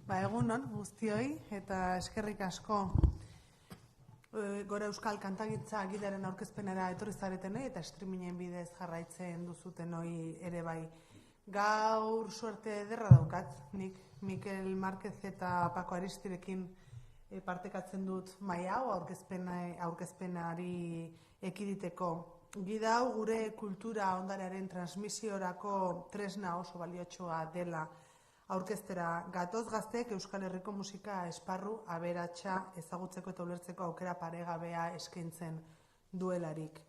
Egunon guztioi eta eskerrik asko Gora Euskal Kantagintza Gidaren aurkezpenera etorri zaretenei eta streamingen bidez jarraitzen duzutenoi ere bai. Gaur suerte ederra daukat, nik Mikel Marquez eta Paco Aristirekin partekatzen dut mahai hau aurkezpenari ekiditeko. Gida hau gure kultura ondarearen transmisiorako tresna oso baliotsua dela aurkeztera. Gatoz gazteek Euskal Herriko musika esparru aberatsa ezagutzeko eta ulertzeko aukera paregabea eskaintzen duelarik.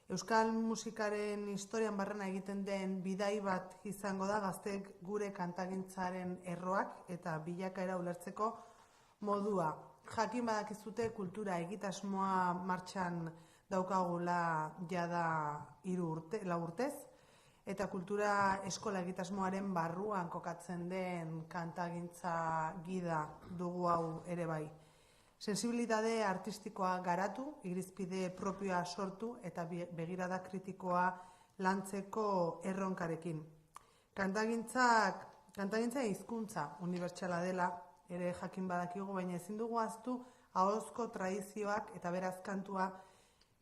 Euskal musikaren historian barrena egiten den bidai bat izango da gazteek gure kantagintzaren erroak eta bilakaera ulertzeko modua. Jakin badakizute kultura egitasmoa martxan daukagula jada 4 urtez, eta kultura eskola egitasmoaren barruan kokatzen den kantagintza gida dugu hau ere bai. Sensibilitate artistikoa garatu, irizpide propioa sortu eta begirada kritikoa lantzeko erronkarekin. Kantagintza hizkuntza unibertsala dela, ere jakin badakigu, baina ezin dugu ahaztu ahozko tradizioak eta beraz kantua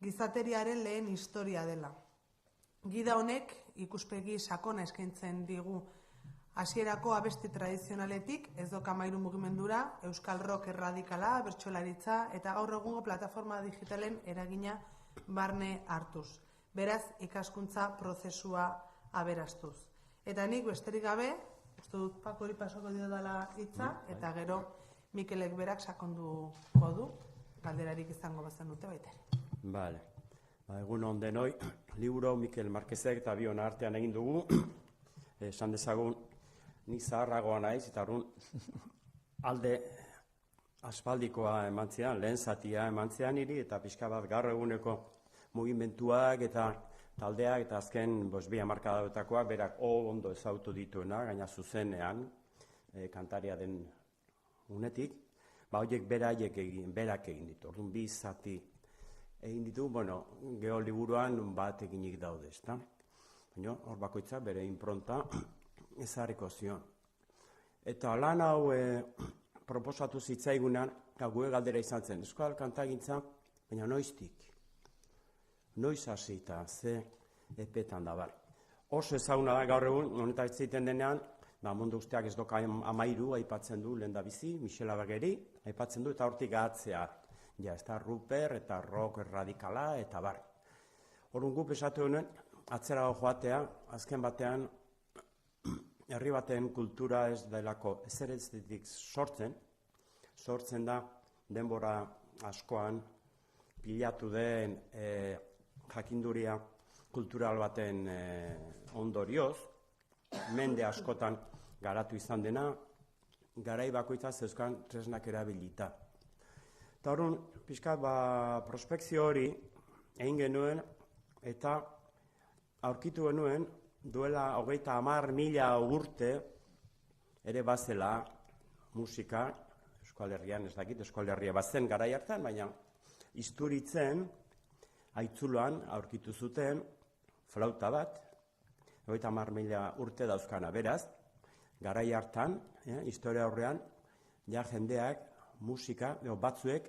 gizateriaren lehen historia dela. Gida honek ikuspegi sakona eskaintzen digu hasierako abesti tradizionaletik ez doka mairu mugimendura, euskal rock erradikala, bertsolaritza eta gaur egungo plataforma digitalen eragina barne hartuz. Beraz, ikaskuntza prozesua aberastuz. Eta nik besterik gabe, uste dut Paco hori pasoko diodala hitza, eta gero Mikelek berak sakonduko du, galderarik izango bazen dute baita. Bale. Egun on denoi, liburu Mikel Marquezek eta bion artean egin dugu. Esan dezagun, ni zaharragoa naiz, eta orduan alde aspaldikoa eman zidan, lehen zatia eman zidan niri, eta pixka bat gaur eguneko mugimenduak eta taldeak, eta azken bi hamarkadatakoak berak ondo ezagutu dituena, gaina zuzenean, kantaria den unetik, horiek berak egin ditu, orduan 2 zati egin ditu, geho liburuan bat eginik daude, ezta? Baina hor bakoitza bere inpronta ezarriko zion. Eta lan hau proposatu zitzaigunan, gue galdera izan zen, euskal kantagintza, baina noiztik? Noiz hasita, ze epetan da bar. Oso ezaguna da gaur egun, honetan ziten denean, mundu guztiak ez doka 13 aipatzen du lehen da bizi, Michel Abageri, aipatzen du eta hortik ahatzea. Ja, ez da Ruper eta rock erradikala eta bar. Horren gu pesatu honen, atzera joatea, azken batean, herri baten kultura ez delako ezerezetik sortzen da denbora askoan pilatu den jakinduria kultural baten ondorioz, mende askotan garatu izan dena, garai bakoitza zeuzkan tresnak erabilita. Eta horren, pixkat, prospekzio hori egin genuen eta aurkitu genuen duela 30.000 urte ere bazela musika, Euskal Herrian ez dakit, Euskal Herria bazen garai hartan, baina Isturitzen, Aitzuloan aurkitu zuten flauta bat, 30.000 urte dauzkana, beraz, garai hartan, historia horrean, ja jendeak batzuek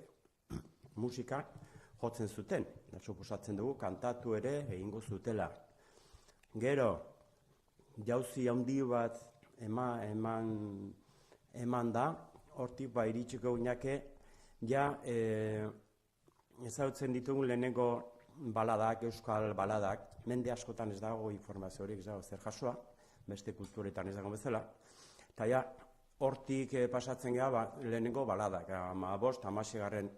musika jotzen zuten. Suposatzen dugu, kantatu ere egingo zutela. Gero, jauzi handi bat eman da, hortik iritsiko gineke, ja ezagutzen ditugun lehenengo baladak, euskal baladak, mende askotan ez dago informazio horiek ez dago zer jasoa, beste kulturetan ez dago bezala, eta ja, hortik pasatzen gara lehenengo baladak, 15-16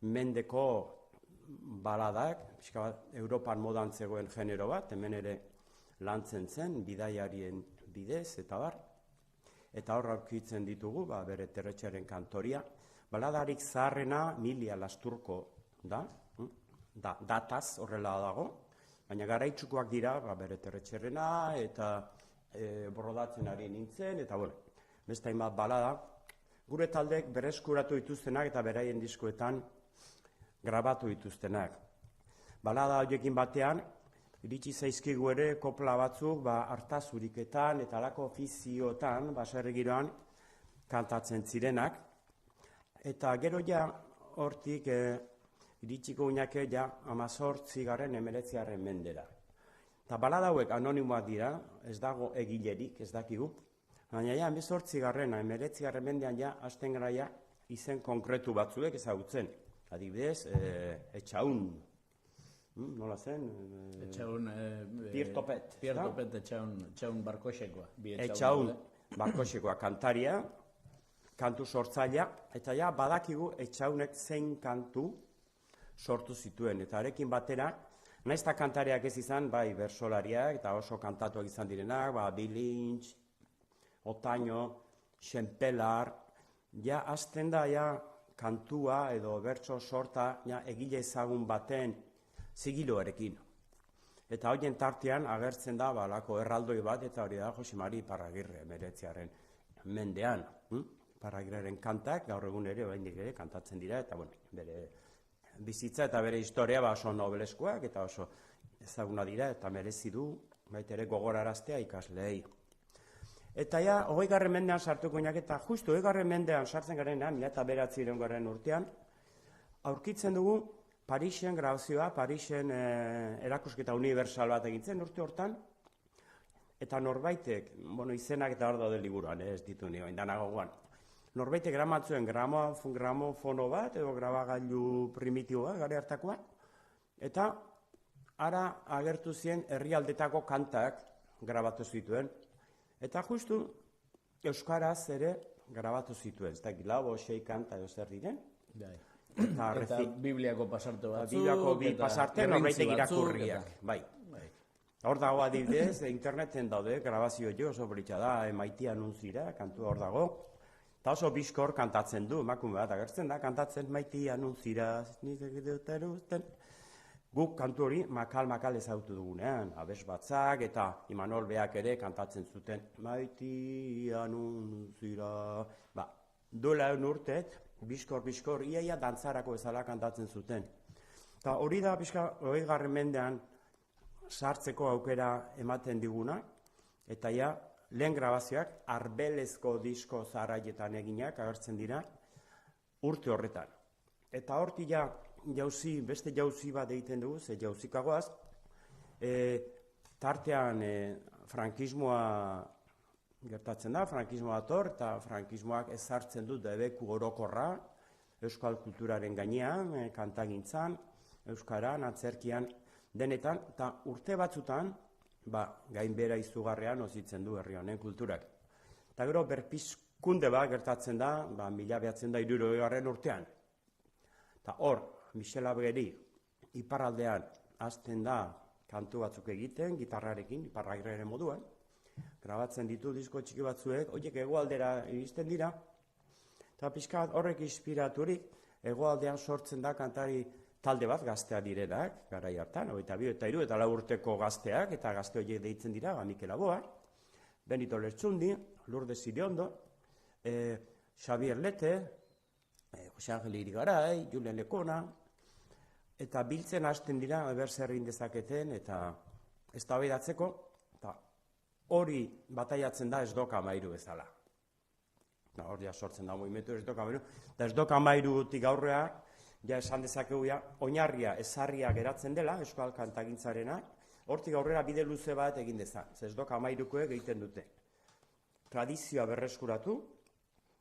mendeko baladak, Europan modan zegoen genero bat, hemen ere lantzen zen, bidaiarien bidez, eta bar. Eta hor aurkitzen ditugu, bere Terretxearen kantoria. Baladarik zaharrena Milia Lasturko da, dataz horrela dago, baina garaitsukoak dira, bere Terretxerena, eta borrodatzen ari nintzen, eta beste hainbat balada, gure taldek berreskuratu dituztenak eta beraien diskoetan grabatu dituztenak. Balada horiekin batean, iritsi zaizkigu ere kopla batzuk hartazuriketan eta alako ofiziotan, baserri giroan, kantatzen zirenak, eta gero ja hortik iritsiko unake ja 18. 19. mendera. Eta balada hauek anonimoak dira, ez dago egilerik, ez dakigu, baina ja 18. 19. mendean ja hasten gara ja izen konkretu batzuek ezagutzen. Adibidez, Etxaun, nola zen? Etxaun... Piertopet. Piertopet Etxaun Barkoxekoa. Etxaun Barkoxekoa kantaria, kantu sortzailea, eta ja badakigu Etxaunek zein kantu sortu zituen. Eta arekin batera, nahiz eta kantariak ez izan, bai bersolariak, eta oso kantatuak izan direnak, Bilintx, Otaño, Xenpelar, ja hasten da ja kantua edo bertso sorta ja egile ezagun baten zigiloarekin. Eta horien tartean agertzen da balako erraldoi bat, eta hori da Jose Mari Iparragirre 19. mendean. Iparragirreren kantak gaur egun ere, oraindik ere, kantatzen dira, eta bere bizitza eta bere historia oso nobleskoak eta oso ezaguna dira, eta merezi du baita ere gogoraraztea ikasleei. Eta ja, 20. mendean sartuko inak, eta justu 20. mendean sartzen garenean, 1900 urtean, aurkitzen dugu Parisen grabazioa, Parisen erakusketa universal bat egintzen urte hortan, eta norbaitek, izenak eta hor daude liburuan, ez ditu nioen danagoan, norbaitek gramatzuen gramofono bat, edo grabagailu primitiboa, gare hartakoa, eta ara agertu zien herrialdetako kantak grabatu zituen. Eta justu euskaraz ere grabatu zituen, ez da lau, 6 kanta edo zer diren. Eta Bibliako pasarte batzuk. Bibliako bi pasarte, norbaitek irakurriak. Bai. Hor dago adibidez, interneten daude, grabazio oso britxa da, Maiti Anuntzira, kantua hor dago. Eta oso bizkor kantatzen du, emakume bat agertzen da, kantatzen Maiti Anuntzira, guk kantu hori makal ezagutu dugunean, Abes Batzak eta Imanol Beak ere kantatzen zuten Maiti Anuntzira. Duela urte, bizkor, iaia dantzarako ezala kantatzen zuten. Eta hori da 20. mendean sartzeko aukera ematen diguna, eta ja, lehen grabazioak arbelezko disko zaharaietan eginak agertzen dira urte horretan. Eta horti ja, beste jauzi bat egiten dugu, ze jauzikagoaz, tartean frankismoa gertatzen da, frankismoa dator, eta frankismoak ezartzen du debeku orokorra, euskal kulturaren gainean, kantagintzan, euskaran, antzerkian, denetan, eta urte batzutan, gainbera izugarrean ozitzen du herri honen kulturak. Eta gero berpizkunde bat gertatzen da, 1960 urtean. Eta hor, Michel Abgeri iparraldean hasten da kantu batzuk egiten, gitarrarekin, Iparragirreren moduan, grabatzen ditu disko txiki batzuek, horiek hegoaldera iristen dira, eta pixka horrek inspiraturik, hegoaldean sortzen da kantari talde bat gazteak direnak, garai hartan, 22 eta 3 eta 4 urteko gazteak, eta gazte horiek deitzen dira, Mikel Aboa, Benito Lertxundi, Lourdes Iriondo, Xavier Lete, Jose Angel Irigaray, Julen Lekona, eta biltzen hasten dira, zer egin dezaketen, eta eztabaidatzeko, eta hori bataiatzen da Esdok Amairu bezala. Hor ja sortzen da mugimendu Esdok Amairu, eta Esdok Amairutik aurrea, ja esan dezakegu oinarria ezarria geratzen dela, euskal kantagintzarena, hortik aurrera bide luze bat egin dezan, Esdok Amairukoek egiten dute. Tradizioa berreskuratu,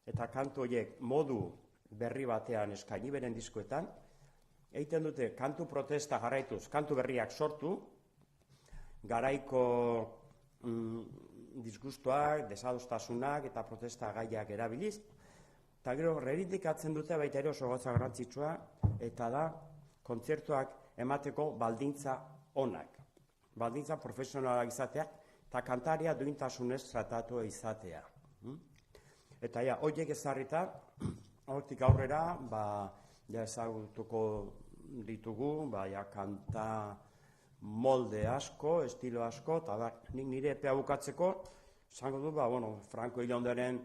eta kantu horiek modu berri batean eskaini beren diskoetan, egiten dute kantu protesta jarraituz, kantu berriak sortu, garaiko disgustuak, desadostasunak eta protesta gaiak erabiliz, eta gero reivindikatzen dute baita ere oso gauza garrantzitsua, eta da kontzertuak emateko baldintza onak. Baldintza profesionalak izatea, eta kantaria duintasunez tratatu izatea. Eta horiek ezarrita, hortik aurrera, ezagutuko ditugu, kanta molde asko, estilo asko, eta nik nire epea bukatzeko, esango du, Franko Ilonderen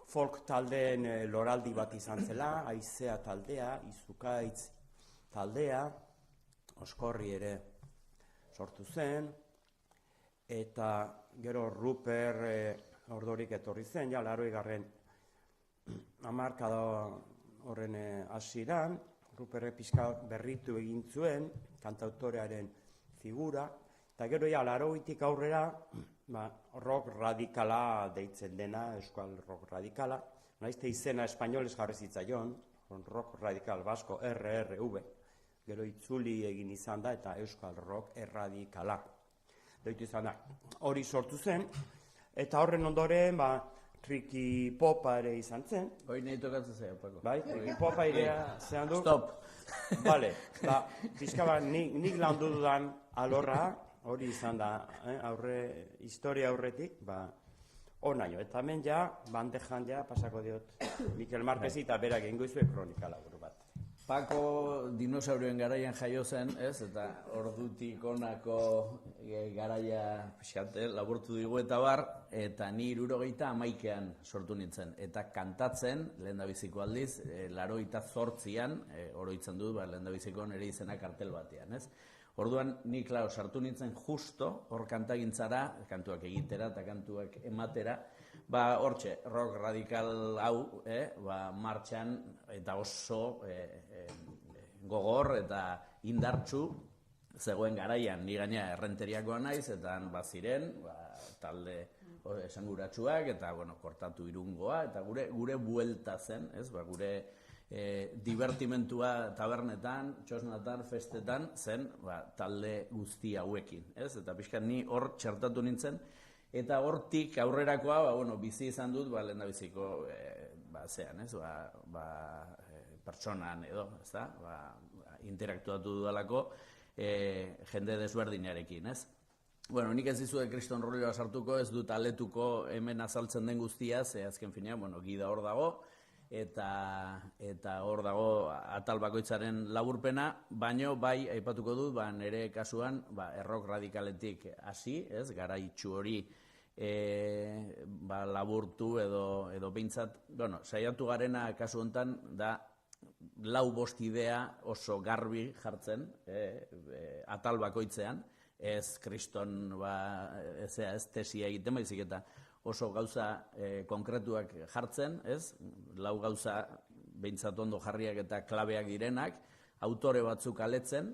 folk taldeen loraldi bat izan zela, Aizea taldea, Izukaitz taldea, Oskorri ere sortu zen, eta gero Ruper Ordorik etorri zen, 80. hamarkada horren hasieran, Ruperrek pixka berritu egin zuen, kantautorearen figura, eta gero ja, 80tik aurrera, rock radikala deitzen dena, euskal rock radikala, naizte izena espainolez jarri zitzaion, rock radikal basko, RRV, gero itzuli egin izan da, eta euskal rock erradikala. Deitu izan da, hori sortu zen, eta horren ondoren, Triki Popa ere izan zen. Hoi nahi tokatzen zea, Pako. Bai, Triki Popa ere zehan du. Stop! Bale, pixka nik landu dudan alorra, hori izan da, historia aurretik, onaino. Eta hemen ja, bandejan ja, pasako diot, Mikel Marquezi eta berak egingo izue kronika laburu bat. Pako dinosaurioen garaian jaio zen, ez? Eta ordutik honako garaia laburtu digu eta bar, eta ni 71an sortu nintzen. Eta kantatzen, lehendabiziko aldiz, 88an, oroitzen dut, lehendabiziko nire izena kartel batean, ez? Orduan, ni, klaro, sartu nintzen justo, hor kantagintzara, kantuak egitera eta kantuak ematera, hortxe, rock radikal hau, martxan eta oso gogor eta indartsu zegoen garaian, ni gaina errenteriakoa naiz, eta baziren, talde esanguratsuak, eta, kortatu Irungoa, eta gure buelta zen, gure divertimentua tabernetan, txosnatan, festetan, zen talde guzti hauekin, eta pixkat ni hor txertatu nintzen, eta hortik aurrerakoa, bizi izan dut, lehendabiziko zean, pertsonan edo, interaktuatu dudalako jende desberdinarekin, ez? Nik ez dizuet kriston rolloa sartuko, ez dut aletuko hemen azaltzen den guztia, ze azken finean, gida hor dago, eta hor dago atal bakoitzaren laburpena, baino bai aipatuko dut, nire kasuan, errok radikaletik hasi, ez, garaitxu hori laburtu edo behintzat, saiatu garena kasu honetan da 4-5 idea oso garbi jartzen atal bakoitzean, ez kriston ez tesia egiten baizik eta oso gauza konkretuak jartzen, ez? 4 gauza behintzat ondo jarriak eta klabeak direnak, autore batzuk aletzen,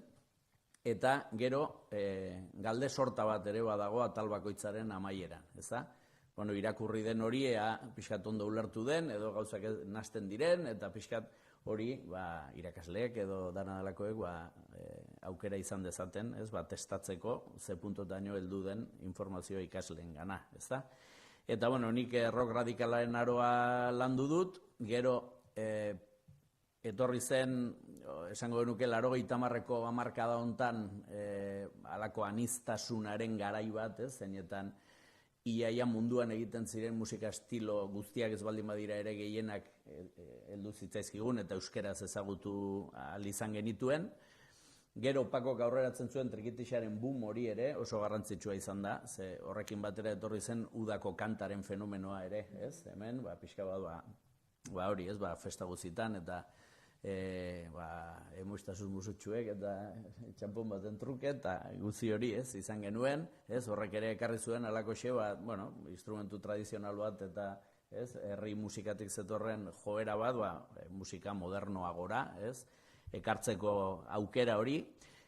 eta gero galde sorta bat ere badago atal bakoitzaren amaieran, ezta? Irakurri den hori pixkat ondo ulertu den, edo gauzak nahasten diren, eta pixkat hori irakasleek edo danadalakoek aukera izan dezaten, testatzeko ze puntotaino heldu den informazioa ikasleen gana, ezta? Eta, nik rock radikalaren aroa landu dut, gero etorri zen, esango genuke, 80ko hamarkada hontan halako aniztasunaren garai bat, zeinetan iaia munduan egiten ziren musika estilo guztiak ez baldin badira ere gehienak heldu zitzaizkigun eta euskeraz ezagutu ahal izan genituen. Gero Pakok aurreratzen zuen trikitixaren boom hori ere oso garrantzitsua izan da, ze horrekin batera etorri zen udako kantaren fenomenoa ere, ez? Hemen, pixka bat hori, ez, festa guztietan eta emuistazuz musutxuek eta txampon baten truke eta guzti hori, ez, izan genuen, ez, horrek ere ekarri zuen alakoxe, instrumentu tradizional bat eta, ez, herri musikatik zetorren joera bat, musika modernoagora, ez, ekartzeko aukera hori.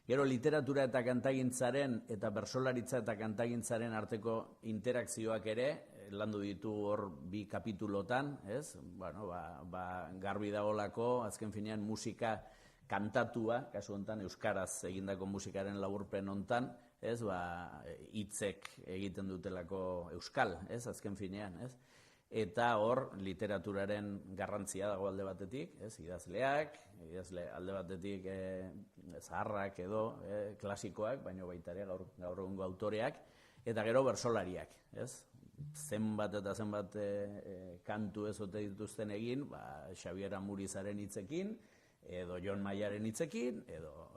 Gero literatura eta kantagintzaren eta bertsolaritza eta kantagintzaren arteko interakzioak ere landu ditu hor 2 kapitulotan, ez? Garbi dagolako, azken finean musika kantatua, kasu honetan euskaraz egindako musikaren laburpen hontan, ez? Hitzek egiten dutelako euskal, ez? Azken finean, ez? Eta hor literaturaren garrantzia dago alde batetik, ez? Idazleak, alde batetik zaharrak edo klasikoak, baina baita ere gaur egungo autoreak, eta gero bertsolariak, ez? Zenbat eta zenbat kantu ez ote dituzten egin, Xabier Amurizaren hitzekin, edo Jon Maiaren hitzekin, edo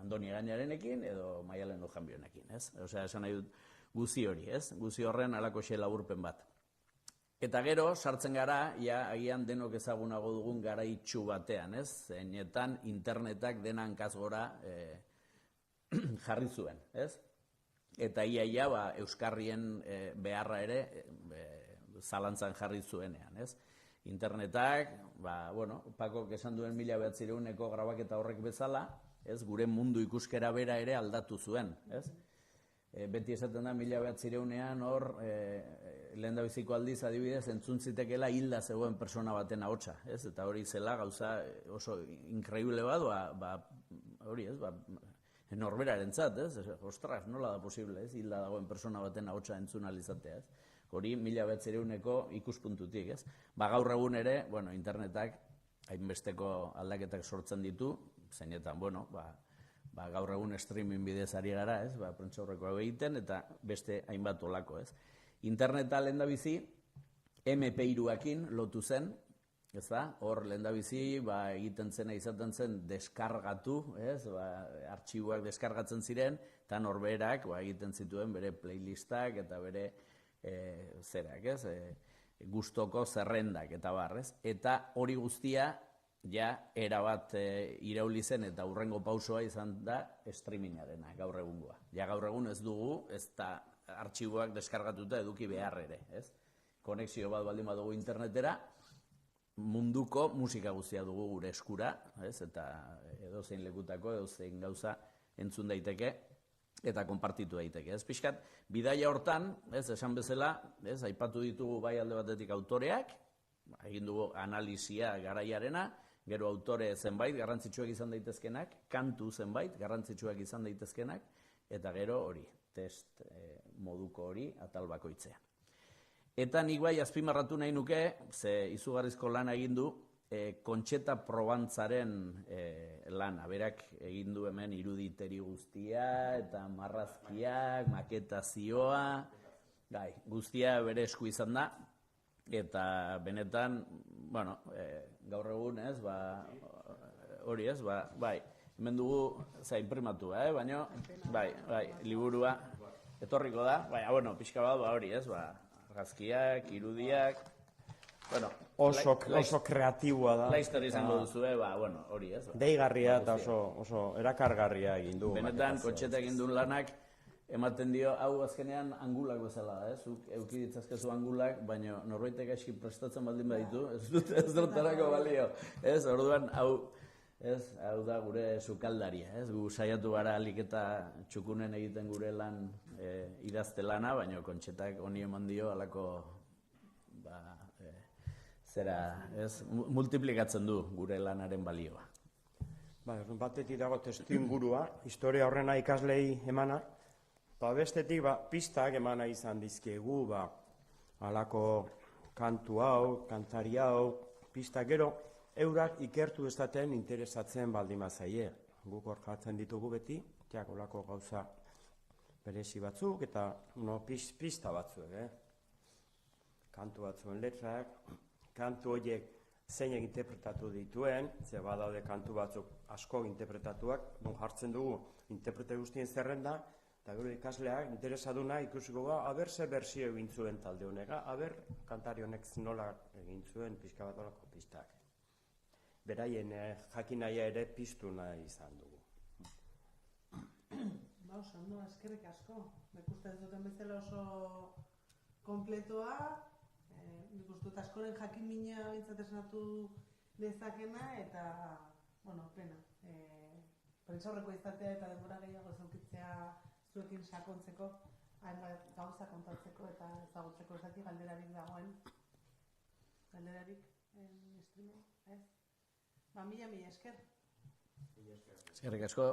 Andoni Gainarenekin, edo Maialen Ojanbionekin, ez? Osea, esan nahi dut guzi hori, ez? Guzi horren alakoxe laburpen bat. Eta gero, sartzen gara, agian denok ezagunago dugun garaitxu batean, ez? Zeinetan internetak dena hankaz gora jarri zuen, ez? Eta euskarrien beharra ere zalantzan jarri zuenean, ez? internetak, bueno, Pakok esan duen 1900eko grabaketa horrek bezala, ez, gure mundu ikuskera bera ere aldatu zuen, ez? Beti esaten da 1900ean hor, lehendabiziko aldiz adibidez, entzun zitekeela hilda zegoen persona baten ahotsa, ez? Eta hori zela gauza oso inkreible bat, hori ez, norberarentzat, ez? Ostras, nola da posible, ez? Hilda dagoen persona baten ahotsa entzun alizatea, ez? Hori 1900eko ikuspuntutik, ez? Gaur egun ere, bueno, internetak hainbesteko aldaketak sortzen ditu, zeinetan, bueno, gaur egun streaming bidez ari gara, ez? Prentsaurrekoa egiten eta beste hainbat olako, ez? Interneta lehendabizi MP3ekin lotu zen, ez da? Hor lehendabizi egiten zena izaten zen deskargatu, ez? Artxiboak deskargatzen ziren, eta norberak egiten zituen bere playlistak eta bere zerak, ez? Gustoko zerrendak eta barrez. Eta hori guztia ja erabat irauli zen eta hurrengo pausoa izan da streamingarena gaur egungoa. Ja gaur egun ez dugu, ez da artxiboak deskargatuta eduki behar ere, ez? Konexio bat baldin badugu internetera, munduko musika guztia dugu gure eskura, ez? Eta edozein lekutako, edozein gauza entzun daiteke eta konpartitu daiteke. Ez pixkat, bidaia hortan, ez, esan bezala, ez, aipatu ditugu bai alde batetik autoreak, egin dugu analizia garaiarena, gero autore zenbait garrantzitsuak izan daitezkenak, kantu zenbait garrantzitsuak izan daitezkenak, eta gero hori, test moduko hori atal bakoitzean. Eta nik bai azpimarratu nahi nuke, ze izugarrizko lana egin du, Kontxeta Probantzaren lana, berak egin du hemen iruditeri guztia, eta marrazkiak, maketazioa, guztia bere esku izan da, eta benetan, bueno, gaur egun ez, hori ez, bai, hemen dugu, imprimatu, baina, bai, liburua etorriko da, baina, bueno, pixka bat, hori ez, argazkiak, irudiak, bueno, oso kreatiboa da. Laizter izango duzue, bueno, hori ez. Deigarria eta oso erakargarria egin du. Benetan, Kontxeta egin duen lanak, ematen dio, hau azkenean angulak bezala da, zuk euki ditzazkezu angulak, baina norbaitek aski prestatzen baldin baditu, ez dutarako balio. Ez, orduan, hau da gure sukaldaria, ez, gu saiatu gara alik eta txukunen egiten gure lan idazte lana, baina Kontxetak honi eman dio alako multiplikatzen du gure lanaren balioa. Batetik dago testuingurua, historia horrena ikaslei emana, bestetik pistak emana izan dizkiegu, alako kantu hau, kantari hau, pistak gero, eurak ikertu esaten interesatzen baldin bazaie. Guk hor jartzen ditugu beti, olako gauza berezi batzuk eta pista batzuk, kantu batzuen letrak, kantu horiek zeinek interpretatu dituen, ze badaude kantu batzuk asko interpretatuak, jartzen dugu interprete guztien zerrenda, eta gero ikasleak interesaduna ikusiko aber ze berzio egin zuen talde honega, aber kantari honek nola egin zuen pixka bat olako pistak. Beraien jakinaia ere piztu nahi izan dugu. Oso, eskerrik asko. Ikusten zuten bezala oso kompletoa, nik uste dut askoren jakin-mina bintzat esnatu dezakena, eta, bueno, pena. Prentsaurrekoa izatea eta denbora gehiago zaukitzea zuekin sakontzeko, hainbat gauza kontatzeko eta ezagutzeko ezati galderarik dagoen. Galderarik, streamen, ez? Mila esker. Eskerrik asko.